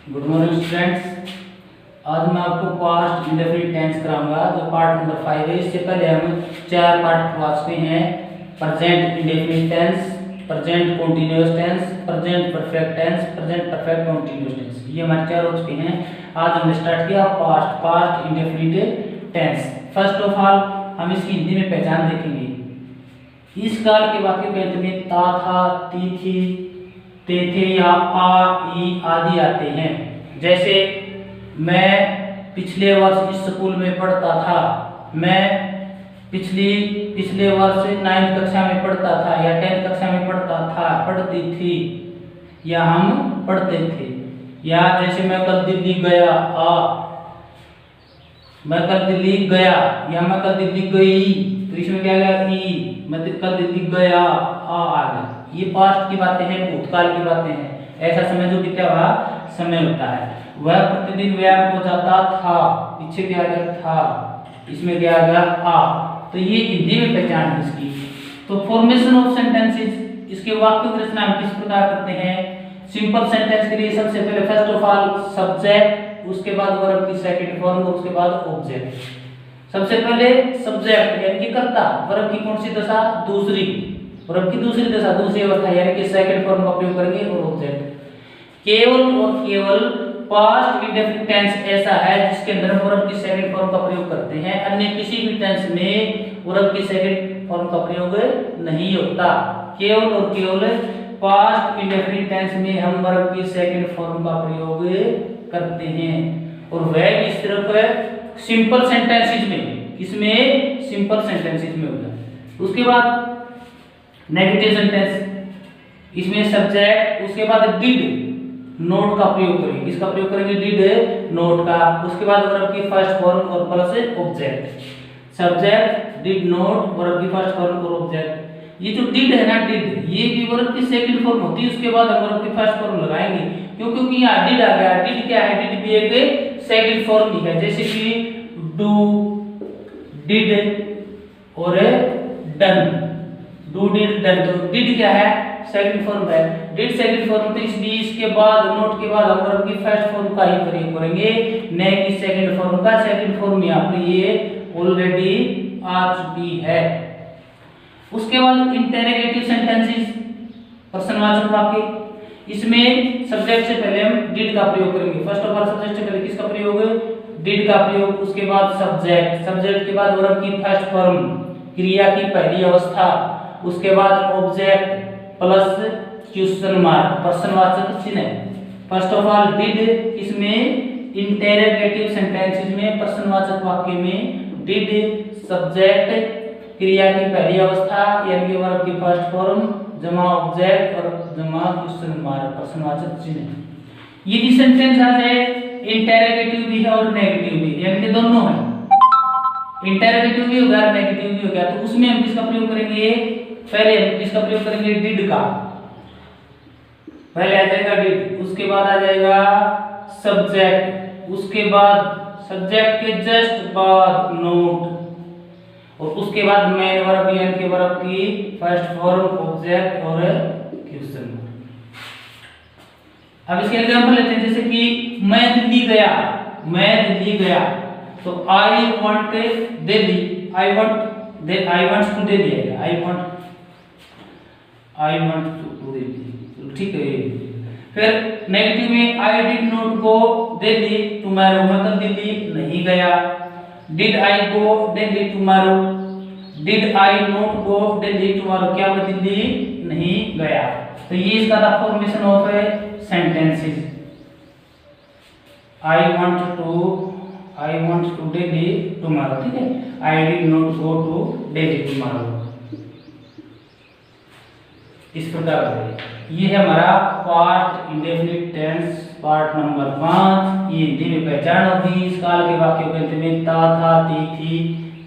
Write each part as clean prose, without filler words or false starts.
Good morning students. आज मैं आपको पास्ट इंडेफिनिट टेंस कराऊंगा जो पार्ट नंबर 5 है। इससे पहले हम 4 पार्ट करवा चुके हैं। Present indefinite tense, present continuous tense, present perfect tense, present perfect continuous tense. ये हमारे 4 हो चुके हैं। आज हमने स्टार्ट किया past indefinite tense. First of all हम इसकी हिंदी में पहचान देखेंगे। इस काल के वाक्य के अंत में ता, था, ती, थी, ते, थे या आ, ई आदि आते हैं। जैसे मैं पिछले वर्ष इस स्कूल में पढ़ता था, मैं पिछले वर्ष 9th कक्षा में पढ़ता था या 10th कक्षा में पढ़ता था, पढ़ती थी या हम पढ़ते थे। या जैसे मैं कल दिल्ली गया, मैं कल दिल्ली गया या मैं कल दिल्ली गई, तो इसमें क्या गया ई, मैं कल दिल्ली गया, आ गया। ये पास्ट की बातें हैं, भूतकाल की बातें हैं। ऐसा समय जो बीता हुआ समय होता है। वह प्रतिदिन व्यायाम को जाता था, पीछे क्या गया था, इसमें क्या गया आ। तो ये हिंदी में पहचान है इसकी। तो फॉर्मेशन ऑफ सेंटेंसेस, इसके वाक्यों की रचना हम किस प्रकार करते हैं। सिंपल सेंटेंस के लिए सबसे पहले फर्स्ट ऑफ ऑल सब्जेक्ट, उसके बाद वर्ब की सेकंड फॉर्म, उसके बाद ऑब्जेक्ट। सबसे पहले सब्जेक्ट यानी कि कर्ता, वर्ब की कौन सी दशा, दूसरी, वर्ब की दूसरी दशा, दूसरी अवस्था यानी कि सेकंड फॉर्म का प्रयोग करेंगे। और ऑब्जेक्ट केवल और केवल पास्ट इंडेफिनिट टेंस ऐसा है जिसके अंदर वर्ब की सेकंड फॉर्म का प्रयोग करते हैं। अन्य किसी भी टेंस में वर्ब की सेकंड फॉर्म का प्रयोग नहीं होता। केवल और केवल पास्ट इंडेफिनिट टेंस में हम वर्ब की सेकंड फॉर्म का प्रयोग करते हैं। और वह भी सिर्फ सिंपल सेंटेंसेस में, इसमें सिंपल सेंटेंसेस में होगा। उसके बाद नेगेटिव सेंटेंस, इसमें सब्जेक्ट, उसके बाद डिड नोट का प्रयोग करेंगे। किसका प्रयोग करेंगे, डिड नोट का। उसके बाद वर्ब की फर्स्ट फॉर्म और plus object. Subject, did note, verb की फर्स्ट फॉर्म और ऑब्जेक्ट। ये जो डिड है ना, डिड ये भी वर्ब की सेकंड फॉर्म होती है। उसके बाद हम वर्ब की फर्स्ट फॉर्म लगाएंगे क्योंकि यहाँ डिड आ गया। डिड क्या है, डिड भी एक सेकंड फॉर्म ही है। जैसे कि डू, डिड और डन, डू, डिड, डन। तो डिड क्या है, सेकंड फॉर्म है। डिड सेकंड फॉर्म, तो इसलिए इसके बाद नोट के बाद हम वर्ब की फर्स्ट फॉर्म का ही प्रयोग करेंगे, न कि सेकंड फॉर्म का। सेकंड फॉर्म यहाँ पर ये ऑलरेडी आ चुकी है। उसके बाद इंटरोगेटिव सेंटेंसेस, प्रश्नवाचक वाक्य। इसमें सब्जेक्ट से पहले हम डिड का प्रयोग करेंगे। फर्स्ट ऑफ ऑल सब्जेक्ट से पहले किसका प्रयोग, डिड का प्रयोग। उसके बाद सब्जेक्ट, सब्जेक्ट के बाद वर्ब की फर्स्ट फॉर्म, क्रिया की पहली अवस्था। उसके बाद ऑब्जेक्ट प्लस क्वेश्चन मार्क, प्रश्नवाचक चिन्ह। फर्स्ट ऑफ ऑल डिड, इसमें इंटरोगेटिव सेंटेंसेस में, प्रश्नवाचक वाक्य में डिड सब्जेक्ट, क्रिया की पहली अवस्था यानी कि वर्ब की फर्स्ट फॉर्म, जमा ऑब्जेक्ट और जमा क्वेश्चन मार्क, प्रश्नवाचक चिन्ह। ये भी सेंटेंस है, इंटरोगेटिव भी है और नेगेटिव भी, यानी कि दोनों है। इंटरोगेटिव भी होगा, नेगेटिव भी होगा। तो उसमें हम किसका प्रयोग करेंगे, पहले हम किसका प्रयोग करेंगे, डिड का। पहले आ जाएगा डिड, उसके बाद आ जाएगा सब्जेक्ट, उसके बाद सब्जेक्ट के जस्ट बाद नोट, और उसके बाद मेन वर्ब यानी कि वर्ब की फर्स्ट फॉर्म, ऑब्जेक्ट और क्वेश्चन। अब इसके एग्जांपल लेते हैं। जैसे कि मैं दिल्ली गया, मैं दिल्ली गया, तो I want Delhi, I wants to Delhi, I want to Delhi, ठीक है। फिर नेगेटिव में I did not go Delhi tomorrow, मैं कल दिल्ली नहीं गया। Did I go Delhi tomorrow, did I not go Delhi tomorrow, क्या मैं दिल्ली नहीं गया। तो ये इसका था formation of sentences. I want to Delhi tomorrow, ठीक है। I did not go to Delhi tomorrow, इस प्रकार से। ये है हमारा past indefinite tense part number 5। ये हिंदी में पहचान होगी। इस काल के वाक्यों के अंत में ता, था, ती, थी,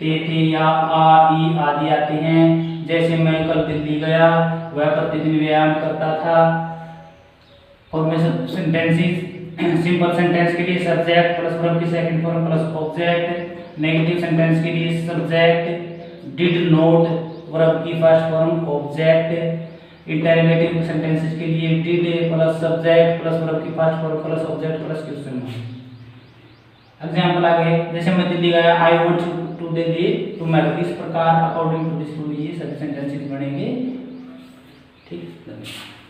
ते, थे या आ, ई आदि आते हैं। जैसे मैं कल दिल्ली गया, वह प्रतिदिन व्यायाम करता था। फॉर्मेशन सेंटेंसेस, सिंपल सेंटेंस के लिए सब्जेक्ट प्लस वर्ब की second form plus object. Negative sentence के लिए सब्जेक्ट, डिड नॉट, वर्ब की first form, object. Interrogative sentences के लिए did plus subject plus verb की past form plus object plus question mark. Example आगे, जैसे मैं दिल्ली गया, I want to Delhi tomorrow, इस प्रकार अकॉर्डिंग टू दिस रूल ये सभी सेंटेंसेस बनेंगे। ठीक, धन्यवाद।